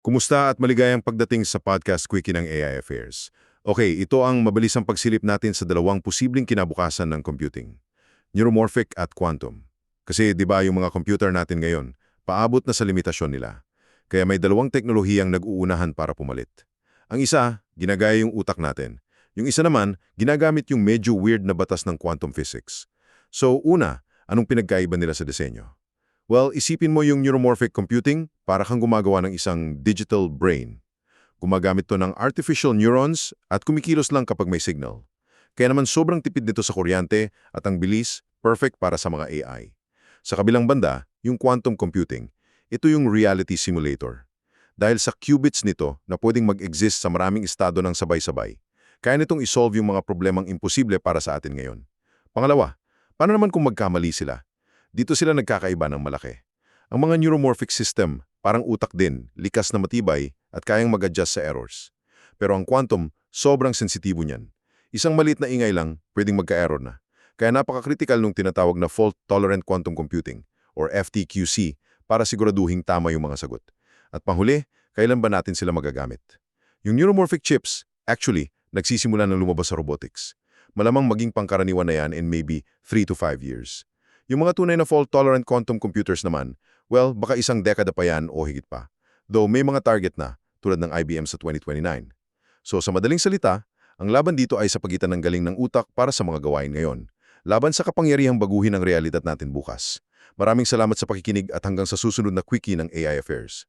Kumusta at maligayang pagdating sa podcast Quickie ng AI Affairs. Okay, ito ang mabilisang pagsilip natin sa dalawang posibleng kinabukasan ng computing. Neuromorphic at quantum. Kasi di ba yung mga computer natin ngayon, paabot na sa limitasyon nila. Kaya may dalawang teknolohiyang nag-uunahan para pumalit. Ang isa, ginagaya yung utak natin. Yung isa naman, ginagamit yung medyo weird na batas ng quantum physics. So una, anong pinagkaiba nila sa disenyo? Well, isipin mo yung neuromorphic computing para kang gumagawa ng isang digital brain. Gumagamit to ng artificial neurons at kumikilos lang kapag may signal. Kaya naman sobrang tipid nito sa kuryente at ang bilis, perfect para sa mga AI. Sa kabilang banda, yung quantum computing, ito yung reality simulator. Dahil sa qubits nito na pwedeng mag-exist sa maraming estado ng sabay-sabay, kaya nitong isolve yung mga problemang imposible para sa atin ngayon. Pangalawa, paano naman kung magkamali sila? Dito sila nagkakaiba ng malaki. Ang mga neuromorphic system, parang utak din, likas na matibay at kayang mag-adjust sa errors. Pero ang quantum, sobrang sensitibo niyan. Isang maliit na ingay lang, pwedeng magka-error na. Kaya napaka-critical nung tinatawag na fault-tolerant quantum computing, or FTQC, para siguraduhing tama yung mga sagot. At panghuli, kailan ba natin sila magagamit? Yung neuromorphic chips, actually, nagsisimula ng lumabas sa robotics. Malamang maging pangkaraniwan na yan in maybe 3 to 5 years. Yung mga tunay na fault-tolerant quantum computers naman, well, baka isang dekada pa yan o higit pa. Though may mga target na, tulad ng IBM sa 2029. So sa madaling salita, ang laban dito ay sa pagitan ng galing ng utak para sa mga gawain ngayon. Laban sa kapangyarihang baguhin ang realidad natin bukas. Maraming salamat sa pakikinig at hanggang sa susunod na Quickie ng AI Affairs.